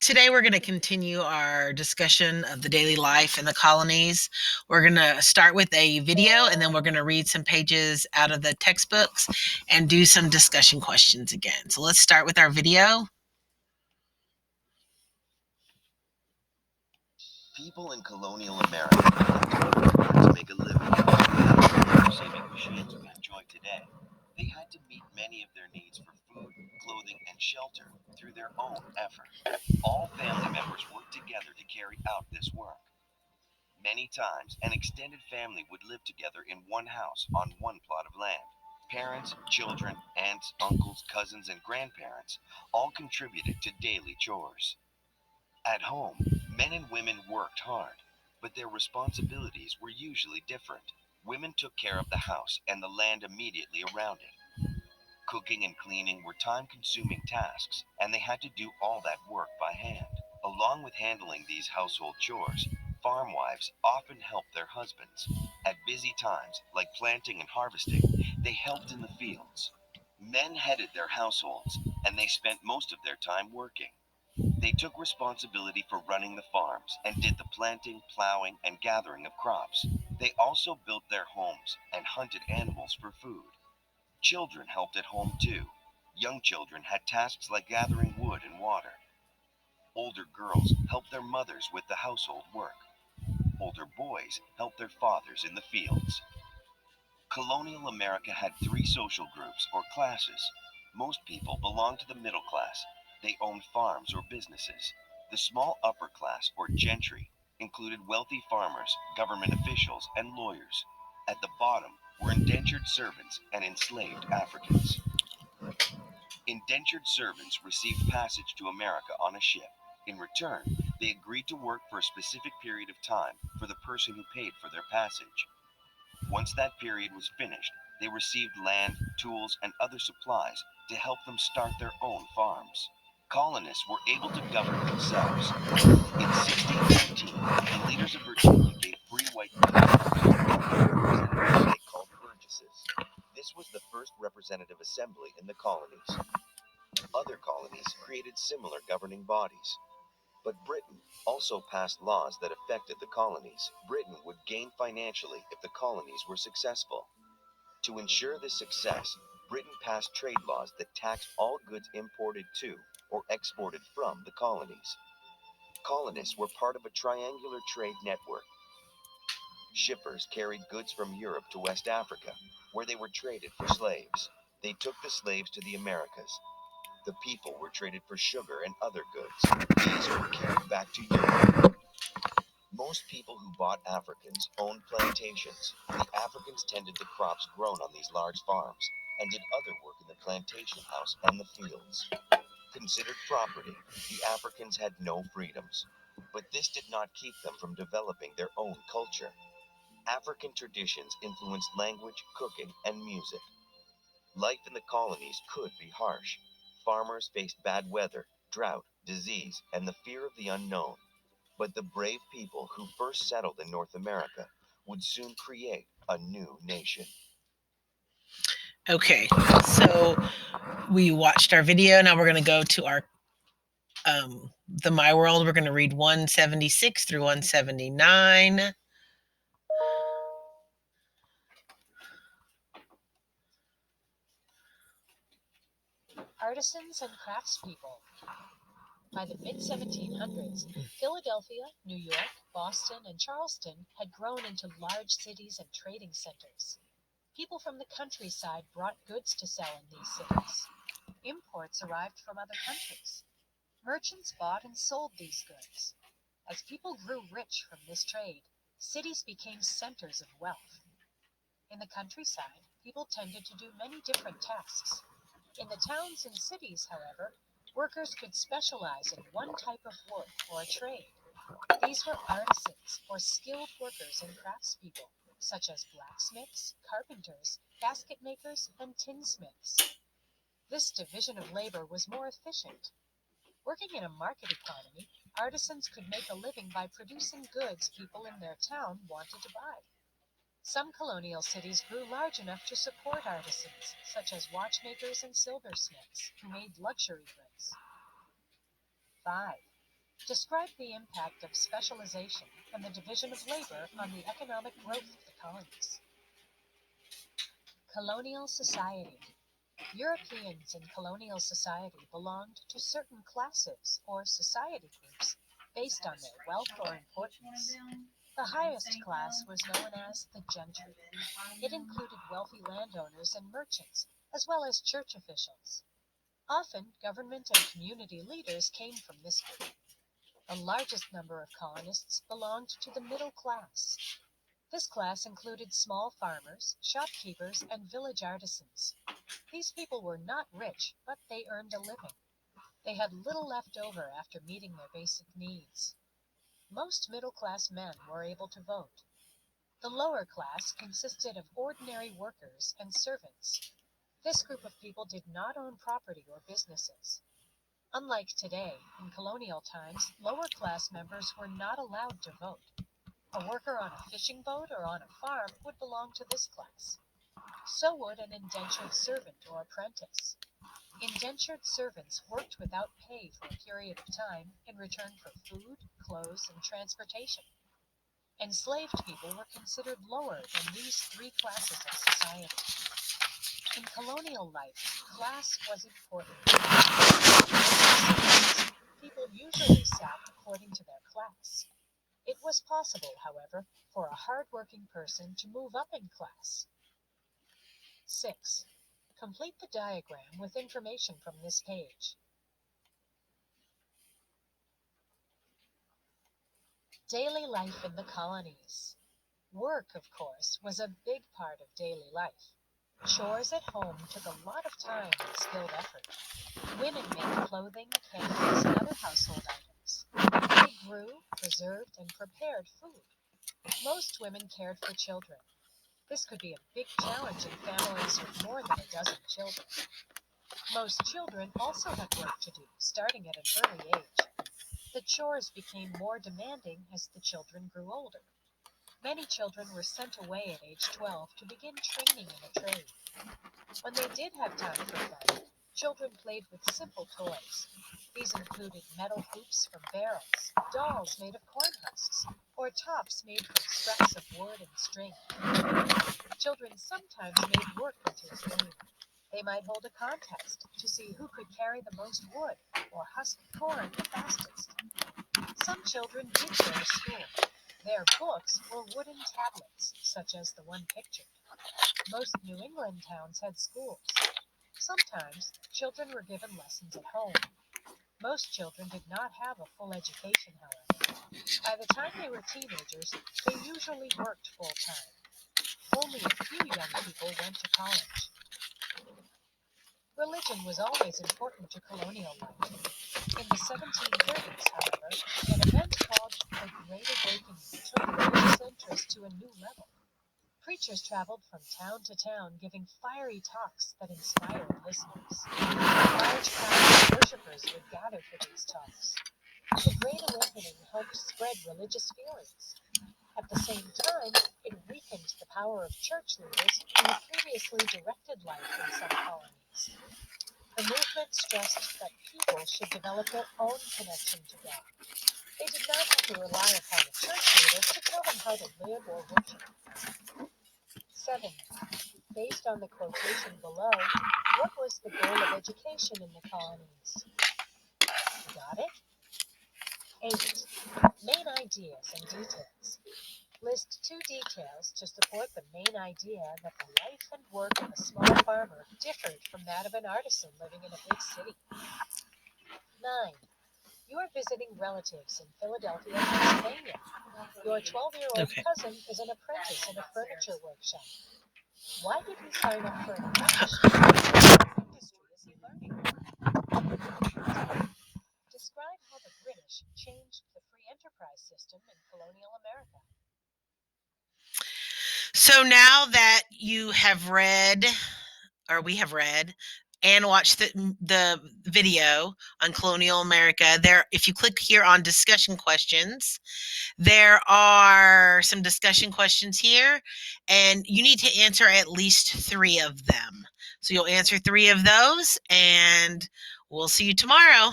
Today, we're going to continue our discussion of the daily life in the colonies. We're going to start with a video and then we're going to read some pages out of the textbooks and do some discussion questions again. So let's start with our video. People in colonial America had to make a living without the saving machines we enjoy today. They had to meet many of their needs for food, clothing, and shelter through their own effort. All family members worked together to carry out this work. Many times, an extended family would live together in one house on one plot of land. Parents, children, aunts, uncles, cousins, and grandparents all contributed to daily chores. At home, men and women worked hard, but their responsibilities were usually different. Women took care of the house and the land immediately around it. Cooking and cleaning were time consuming tasks, and they had to do all that work by hand. Along with handling these household chores, farm wives often helped their husbands. At busy times, like planting and harvesting, they helped in the fields. Men headed their households, and they spent most of their time working. They took responsibility for running the farms and did the planting, plowing, and gathering of crops. They also built their homes and hunted animals for food. Children helped at home too. Young children had tasks like gathering wood and water. Older girls helped their mothers with the household work. Older boys helped their fathers in the fields. Colonial America had three social groups or classes. Most people belonged to the middle class. They owned farms or businesses. The small upper class or gentry included wealthy farmers, government officials, and lawyers. At the bottom were indentured servants and enslaved Africans. Indentured servants received passage to America on a ship. In return, they agreed to work for a specific period of time for the person who paid for their passage. Once that period was finished, they received land, tools, and other supplies to help them start their own farms. Colonists were able to govern themselves. In 1619, the leaders of Virginia gave free white representatives they called burgesses. This was the first representative assembly in the colonies. Other colonies created similar governing bodies. But Britain also passed laws that affected the colonies. Britain would gain financially if the colonies were successful. To ensure this success, Britain passed trade laws that taxed all goods imported to or exported from the colonies. Colonists were part of a triangular trade network. Shippers carried goods from Europe to West Africa, where they were traded for slaves. They took the slaves to the Americas. The people were traded for sugar and other goods. These were carried back to Europe. Most people who bought Africans owned plantations. The Africans tended the crops grown on these large farms and did other work in the plantation house and the fields. Considered property, the Africans had no freedoms. But this did not keep them from developing their own culture. African traditions influenced language, cooking, and music. Life in the colonies could be harsh. Farmers faced bad weather, drought, disease, and the fear of the unknown. But the brave people who first settled in North America would soon create a new nation. Okay, so we watched our video. Now we're going to go to our the My World. We're going to read 176 through 179. Artisans and craftspeople. By the mid-1700s, Philadelphia, New York, Boston, and Charleston had grown into large cities and trading centers. People from the countryside brought goods to sell in these cities. Imports arrived from other countries. Merchants bought and sold these goods. As people grew rich from this trade, cities became centers of wealth. In the countryside, people tended to do many different tasks. In the towns and cities, however, workers could specialize in one type of work or a trade. These were artisans or skilled workers and craftspeople, such as blacksmiths, carpenters, basket makers, and tinsmiths. This division of labor was more efficient. Working in a market economy, artisans could make a living by producing goods people in their town wanted to buy. Some colonial cities grew large enough to support artisans, such as watchmakers and silversmiths, who made luxury goods. 5. Describe the impact of specialization and the division of labor on the economic growth of the colonies. Colonial society. Europeans in colonial society belonged to certain classes or society groups based on their wealth or importance. The highest class was known as the gentry. It included wealthy landowners and merchants, as well as church officials. Often, government and community leaders came from this group. The largest number of colonists belonged to the middle class. This class included small farmers, shopkeepers, and village artisans. These people were not rich, but they earned a living. They had little left over after meeting their basic needs. Most middle-class men were able to vote. The lower class consisted of ordinary workers and servants. This group of people did not own property or businesses. Unlike today, in colonial times, lower-class members were not allowed to vote. A worker on a fishing boat or on a farm would belong to this class. So would an indentured servant or apprentice. Indentured servants worked without pay for a period of time in return for food, clothes, and transportation. Enslaved people were considered lower than these three classes of society. In colonial life, class was important. People usually sat according to their class. It was possible, however, for a hard-working person to move up in class. 6. Complete the diagram with information from this page. Daily life in the colonies. Work, of course, was a big part of daily life. Chores at home took a lot of time and skilled effort. Women made clothing, candles, and other household items. They grew, preserved, and prepared food. Most women cared for children. This could be a big challenge in families with more than a dozen children. Most children also had work to do, starting at an early age. The chores became more demanding as the children grew older. Many children were sent away at age 12 to begin training in a trade. When they did have time for fun, children played with simple toys. These included metal hoops from barrels, dolls made of corn husks, or tops made from scraps of wood and string. Children sometimes made work into a game. They might hold a contest to see who could carry the most wood or husk corn the fastest. Some children did go to school. Their books were wooden tablets, such as the one pictured. Most New England towns had schools. Sometimes, children were given lessons at home. Most children did not have a full education, however. By the time they were teenagers, they usually worked full-time. Only a few young people went to college. Religion was always important to colonial life. In the 1730s, however, an event called the Great Awakening took religious interest to a new level. Preachers traveled from town to town giving fiery talks that inspired listeners. Large crowds of worshippers would gather for these talks. The Great Awakening helped spread religious feelings. At the same time, it weakened the power of church leaders who previously directed life in some colonies. The movement stressed that people should develop their own connection to God. They did not have to rely upon the church leaders to tell them how to live or worship. 7. Based on the quotation below, what was the goal of education in the colonies? Got it? 8. Main ideas and details. List 2 details to support the main idea that the life and work of a small farmer differed from that of an artisan living in a big city. 9. You are visiting relatives in Philadelphia, Pennsylvania. Your 12-year-old cousin is an apprentice in a furniture workshop. Why did he sign up for an apprenticeship? What industry is he learning? Describe how the British changed the free enterprise system in colonial America. So now that you have read, or we have read, and watched the video on colonial America, there, if you click here on discussion questions, there are some discussion questions here, and you need to answer at least 3 of them. So you'll answer 3 of those, and we'll see you tomorrow.